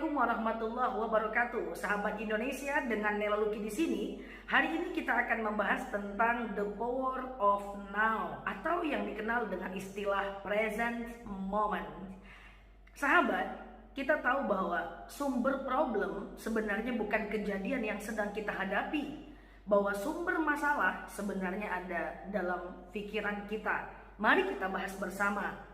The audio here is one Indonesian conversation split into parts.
Assalamualaikum warahmatullahi wabarakatuh, sahabat Indonesia, dengan Nela Luki di sini. Hari ini kita akan membahas tentang the power of now atau yang dikenal dengan istilah present moment. Sahabat, kita tahu bahwa sumber problem sebenarnya bukan kejadian yang sedang kita hadapi, bahwa sumber masalah sebenarnya ada dalam pikiran kita. Mari kita bahas bersama.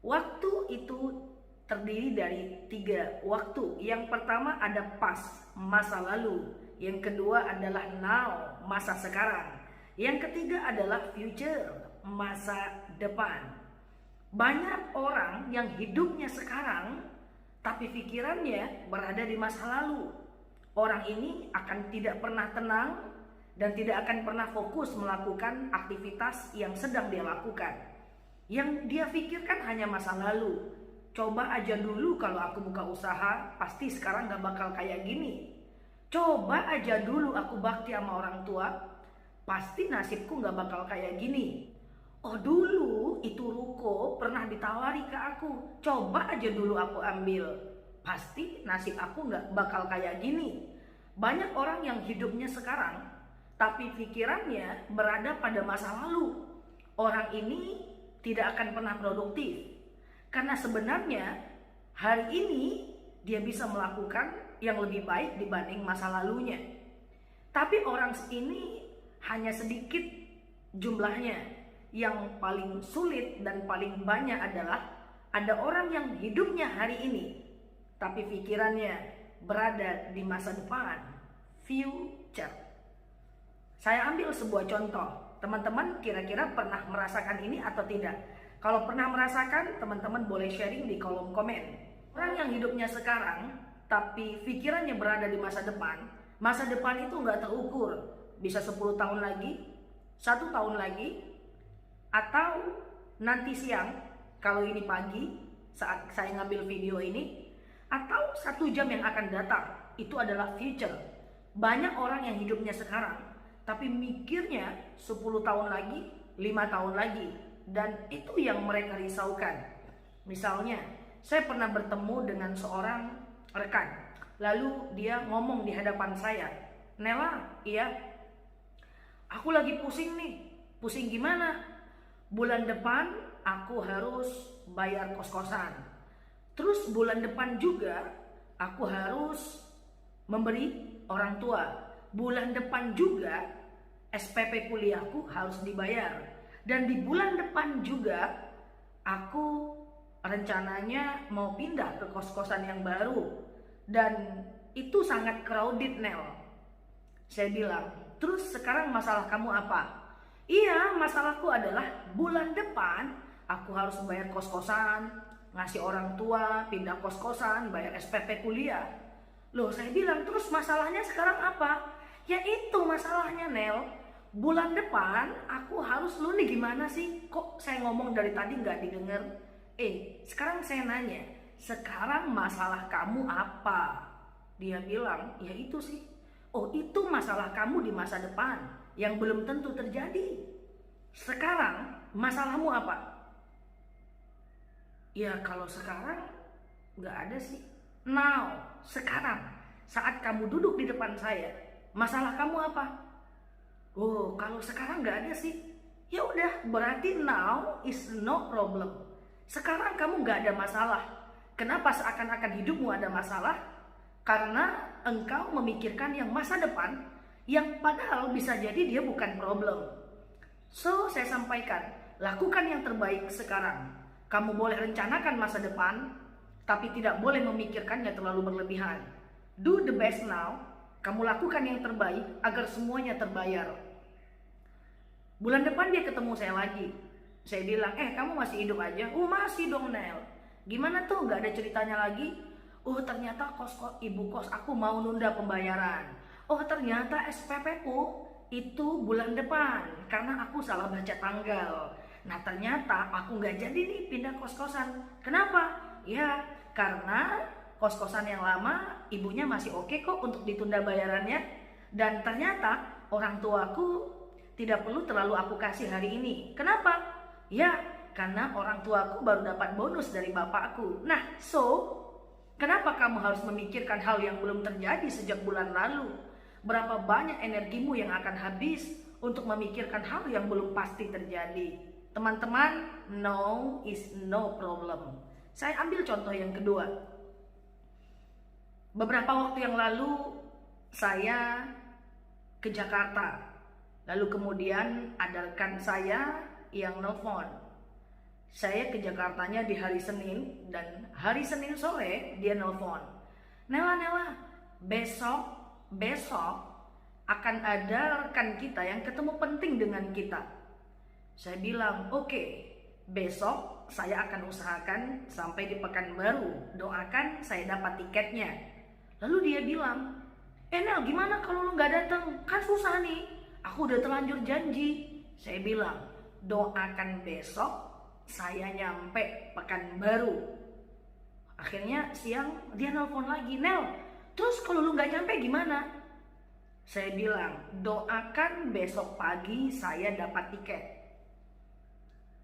Waktu itu terdiri dari 3 waktu. Yang pertama ada past, masa lalu. Yang kedua adalah now, masa sekarang. Yang ketiga adalah future, masa depan. Banyak orang yang hidupnya sekarang tapi pikirannya berada di masa lalu. Orang ini akan tidak pernah tenang dan tidak akan pernah fokus melakukan aktivitas yang sedang dia lakukan. Yang dia pikirkan hanya masa lalu. Coba aja dulu kalau aku buka usaha, pasti sekarang gak bakal kayak gini. Coba aja dulu aku bakti sama orang tua, pasti nasibku gak bakal kayak gini. Oh dulu itu ruko pernah ditawari ke aku, coba aja dulu aku ambil, pasti nasib aku gak bakal kayak gini. Banyak orang yang hidupnya sekarang, tapi pikirannya berada pada masa lalu. Orang ini tidak akan pernah produktif. Karena sebenarnya hari ini dia bisa melakukan yang lebih baik dibanding masa lalunya. Tapi orang ini hanya sedikit jumlahnya. Yang paling sulit dan paling banyak adalah ada orang yang hidupnya hari ini, tapi pikirannya berada di masa depan, future. Saya ambil sebuah contoh. Teman-teman kira-kira pernah merasakan ini atau tidak? Kalau pernah merasakan, teman-teman boleh sharing di kolom komen. Orang yang hidupnya sekarang, tapi pikirannya berada di masa depan itu nggak terukur. Bisa 10 tahun lagi, 1 tahun lagi, atau nanti siang, kalau ini pagi, saat saya ngambil video ini, atau 1 jam yang akan datang. Itu adalah future. Banyak orang yang hidupnya sekarang, tapi mikirnya 10 tahun lagi, 5 tahun lagi. Dan itu yang mereka risaukan. Misalnya, saya pernah bertemu dengan seorang rekan. Lalu dia ngomong di hadapan saya, "Nela, iya, aku lagi pusing nih." "Pusing gimana?" "Bulan depan aku harus bayar kos-kosan. Terus bulan depan juga aku harus memberi orang tua. Bulan depan juga SPP kuliahku harus dibayar. Dan di bulan depan juga aku rencananya mau pindah ke kos-kosan yang baru. Dan itu sangat crowded, Nel." Saya bilang, "Terus sekarang masalah kamu apa?" "Iya, masalahku adalah bulan depan aku harus bayar kos-kosan, ngasih orang tua, pindah kos-kosan, bayar SPP kuliah." Loh, saya bilang, "Terus masalahnya sekarang apa?" "Ya itu masalahnya, Nel. Bulan depan aku harus lu nih gimana sih? Kok saya ngomong dari tadi gak didengar? Sekarang saya nanya, sekarang masalah kamu apa?" Dia bilang, "Ya itu sih." "Oh, itu masalah kamu di masa depan yang belum tentu terjadi. Sekarang masalahmu apa?" "Ya kalau sekarang gak ada sih." "Now, sekarang saat kamu duduk di depan saya, masalah kamu apa?" "Oh, kalau sekarang nggak ada sih." "Ya udah, berarti now is no problem. Sekarang kamu nggak ada masalah. Kenapa seakan-akan hidupmu ada masalah? Karena engkau memikirkan yang masa depan, yang padahal bisa jadi dia bukan problem." So, saya sampaikan, lakukan yang terbaik sekarang. Kamu boleh rencanakan masa depan, tapi tidak boleh memikirkannya terlalu berlebihan. Do the best now. Kamu lakukan yang terbaik agar semuanya terbayar. Bulan depan dia ketemu saya lagi. Saya bilang, "Kamu masih hidup aja?" "Oh masih dong, Nel." "Gimana tuh, gak ada ceritanya lagi?" "Oh ternyata ibu kos aku mau nunda pembayaran." "Oh ternyata SPP ku itu bulan depan karena aku salah baca tanggal. Nah ternyata aku gak jadi nih pindah kos-kosan." "Kenapa?" "Ya karena kos-kosan yang lama ibunya masih oke kok untuk ditunda bayarannya. Dan ternyata orang tuaku tidak perlu terlalu aku kasih hari ini." "Kenapa?" "Ya karena orang tuaku baru dapat bonus dari bapakku." Nah, so Kenapa kamu harus memikirkan hal yang belum terjadi sejak bulan lalu? Berapa banyak energimu yang akan habis untuk memikirkan hal yang belum pasti terjadi? Teman-teman, no is no problem. Saya ambil contoh yang kedua. Beberapa waktu yang lalu saya ke Jakarta. Lalu kemudian ada rekan saya yang nelfon. Saya ke Jakartanya di hari Senin, dan hari Senin sore dia nelfon. Nela, besok akan ada rekan kita yang ketemu penting dengan kita. Saya bilang, oke, besok saya akan usahakan sampai di Pekanbaru. Doakan saya dapat tiketnya. Lalu dia bilang, Nel, gimana kalau lu gak datang? Kan susah nih, aku udah terlanjur janji. Saya bilang, doakan besok saya nyampe Pekanbaru. Akhirnya siang dia nelpon lagi, Nel, terus kalau lu gak nyampe gimana? Saya bilang, doakan besok pagi saya dapat tiket.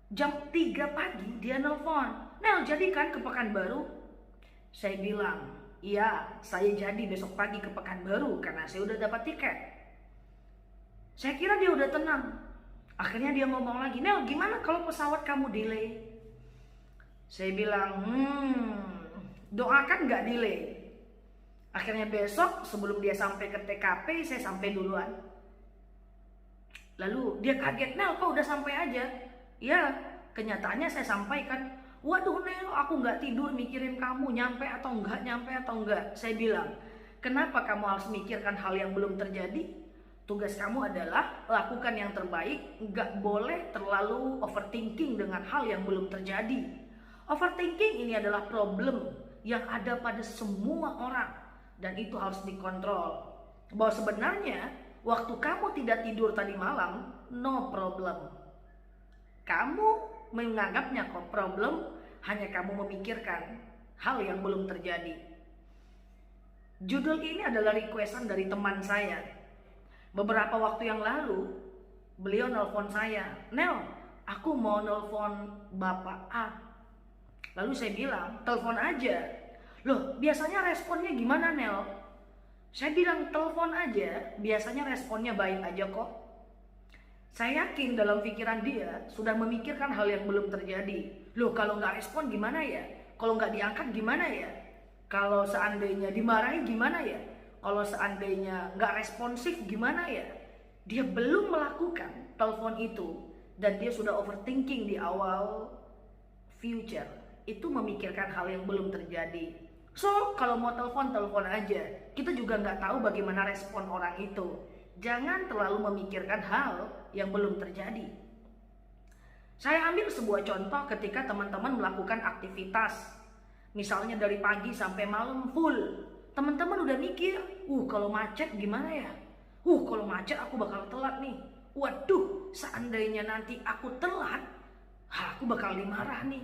Jam 3 pagi dia nelpon, Nel, jadi kan ke Pekanbaru? Saya bilang, iya, saya jadi besok pagi ke Pekanbaru karena saya udah dapat tiket. Saya kira dia udah tenang. Akhirnya dia ngomong lagi, Nel, gimana kalau pesawat kamu delay? Saya bilang, doakan gak delay. Akhirnya besok sebelum dia sampai ke TKP, saya sampai duluan. Lalu dia kaget, Nel, kok udah sampai aja? Ya, kenyataannya saya sampaikan, waduh Nel, aku gak tidur mikirin kamu nyampe atau enggak. Saya bilang, kenapa kamu harus mikirkan hal yang belum terjadi? Tugas kamu adalah lakukan yang terbaik, gak boleh terlalu overthinking dengan hal yang belum terjadi. Overthinking ini adalah problem yang ada pada semua orang, dan itu harus dikontrol. Bahwa sebenarnya waktu kamu tidak tidur tadi malam, no problem. Kamu menganggapnya kok problem, hanya kamu memikirkan hal yang belum terjadi. Judul ini adalah requestan dari teman saya. Beberapa waktu yang lalu, beliau nelpon saya, Nel, aku mau nelpon Bapak A. Lalu saya bilang, telepon aja. Loh, biasanya responnya gimana, Nel? Saya bilang, telepon aja, biasanya responnya baik aja kok. Saya yakin dalam pikiran dia sudah memikirkan hal yang belum terjadi. Loh, kalau nggak respon gimana ya? Kalau nggak diangkat gimana ya? Kalau seandainya dimarahi gimana ya? Kalau seandainya nggak responsif gimana ya? Dia belum melakukan telepon itu, dan dia sudah overthinking di awal future. Itu memikirkan hal yang belum terjadi. So, kalau mau telepon aja. Kita juga nggak tahu bagaimana respon orang itu. Jangan terlalu memikirkan hal yang belum terjadi. Saya ambil sebuah contoh ketika teman-teman melakukan aktivitas. Misalnya dari pagi sampai malam full. Teman-teman udah mikir, kalau macet gimana ya? Kalau macet aku bakal telat nih. Waduh, seandainya nanti aku telat, aku bakal dimarah nih.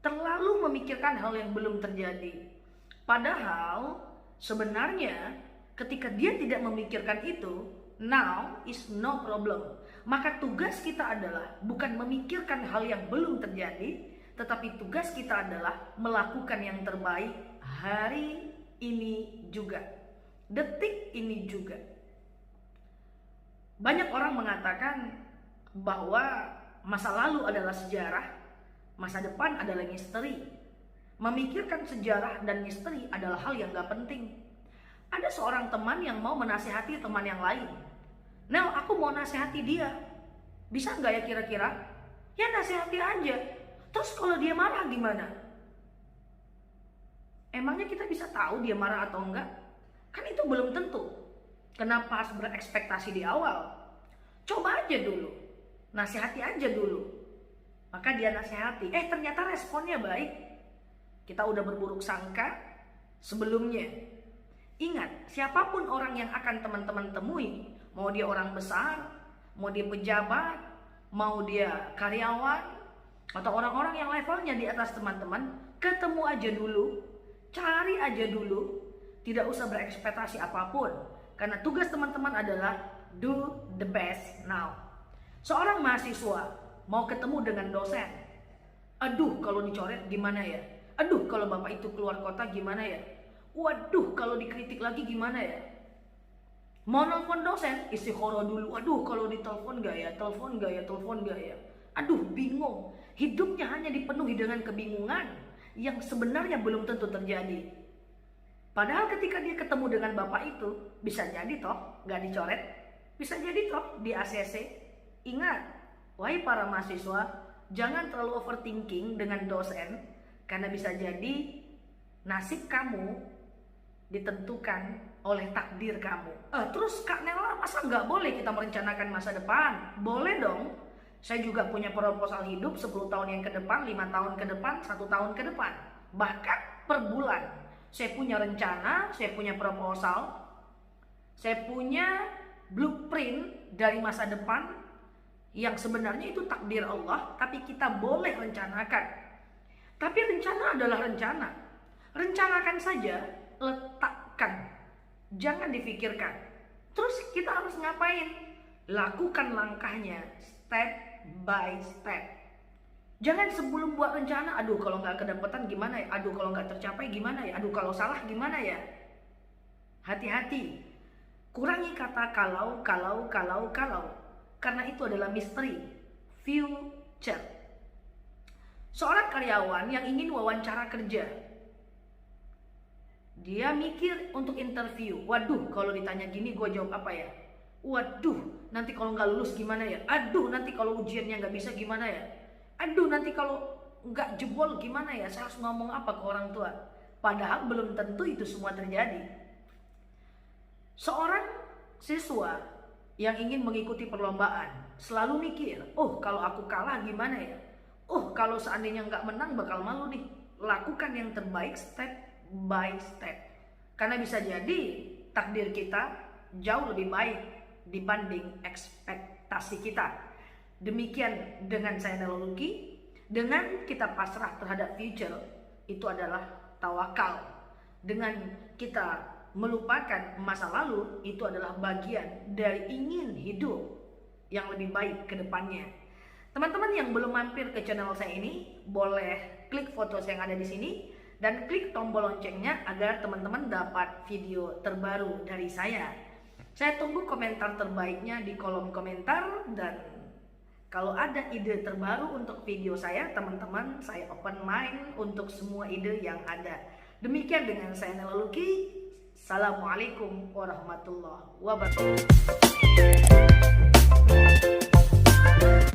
Terlalu memikirkan hal yang belum terjadi. Padahal sebenarnya ketika dia tidak memikirkan itu, now is no problem. Maka tugas kita adalah bukan memikirkan hal yang belum terjadi, tetapi tugas kita adalah melakukan yang terbaik hari ini juga, detik ini juga. Banyak orang mengatakan bahwa masa lalu adalah sejarah, masa depan adalah misteri. Memikirkan sejarah dan misteri adalah hal yang gak penting. Ada seorang teman yang mau menasihati teman yang lain. Nel, aku mau nasihati dia. Bisa nggak ya kira-kira? Ya nasihati aja. Terus kalau dia marah gimana? Emangnya kita bisa tahu dia marah atau enggak? Kan itu belum tentu. Kenapa harus berekspektasi di awal? Coba aja dulu. Nasihati aja dulu. Maka dia nasihati. Ternyata responnya baik. Kita udah berburuk sangka sebelumnya. Ingat, siapapun orang yang akan teman-teman temui, mau dia orang besar, mau dia pejabat, mau dia karyawan, atau orang-orang yang levelnya di atas teman-teman, ketemu aja dulu, cari aja dulu, tidak usah berekspektasi apapun, karena tugas teman-teman adalah do the best now. Seorang mahasiswa mau ketemu dengan dosen, aduh kalau dicoret gimana ya? Aduh, kalau bapak itu keluar kota gimana ya? Waduh, kalau dikritik lagi gimana ya? Mau nelfon dosen, istiqoroh dulu. Aduh, kalau ditelepon gak ya? Telepon gak ya? Telepon gak ya? Aduh, bingung. Hidupnya hanya dipenuhi dengan kebingungan yang sebenarnya belum tentu terjadi. Padahal ketika dia ketemu dengan bapak itu, bisa jadi toh gak dicoret, bisa jadi toh di ACC. Ingat, wahai para mahasiswa, jangan terlalu overthinking dengan dosen, karena bisa jadi nasib kamu ditentukan oleh takdir kamu. Terus Kak Nela, masa nggak boleh kita merencanakan masa depan? Boleh dong. Saya juga punya proposal hidup 10 tahun yang ke depan, 5 tahun ke depan, 1 tahun ke depan. Bahkan per bulan. Saya punya rencana, saya punya proposal, saya punya blueprint dari masa depan yang sebenarnya itu takdir Allah, tapi kita boleh rencanakan. Tapi rencana adalah rencana. Rencanakan saja, letakkan. Jangan difikirkan. Terus kita harus ngapain? Lakukan langkahnya step by step. Jangan sebelum buat rencana, aduh kalau nggak kedapatan gimana ya? Aduh kalau nggak tercapai gimana ya? Aduh kalau salah gimana ya? Hati-hati. Kurangi kata kalau. Karena itu adalah misteri. Future. Seorang karyawan yang ingin wawancara kerja, dia mikir untuk interview. Waduh, kalau ditanya gini gue jawab apa ya? Waduh, nanti kalau nggak lulus gimana ya? Aduh, nanti kalau ujiannya nggak bisa gimana ya? Aduh, nanti kalau nggak jebol gimana ya? Saya harus ngomong apa ke orang tua? Padahal belum tentu itu semua terjadi. Seorang siswa yang ingin mengikuti perlombaan selalu mikir, oh kalau aku kalah gimana ya? Oh kalau seandainya nggak menang bakal malu nih. Lakukan yang terbaik step by step. Karena bisa jadi takdir kita jauh lebih baik dibanding ekspektasi kita. Demikian dengan saya Nela Lucky. Dengan kita pasrah terhadap future, itu adalah tawakal. Dengan kita melupakan masa lalu, itu adalah bagian dari ingin hidup yang lebih baik ke depannya. Teman-teman yang belum mampir ke channel saya ini, boleh klik foto saya yang ada di sini dan klik tombol loncengnya agar teman-teman dapat video terbaru dari saya. Saya tunggu komentar terbaiknya di kolom komentar, dan kalau ada ide terbaru untuk video saya, teman-teman, saya open mind untuk semua ide yang ada. Demikian dengan saya Nela Lucky. Assalamualaikum warahmatullahi wabarakatuh.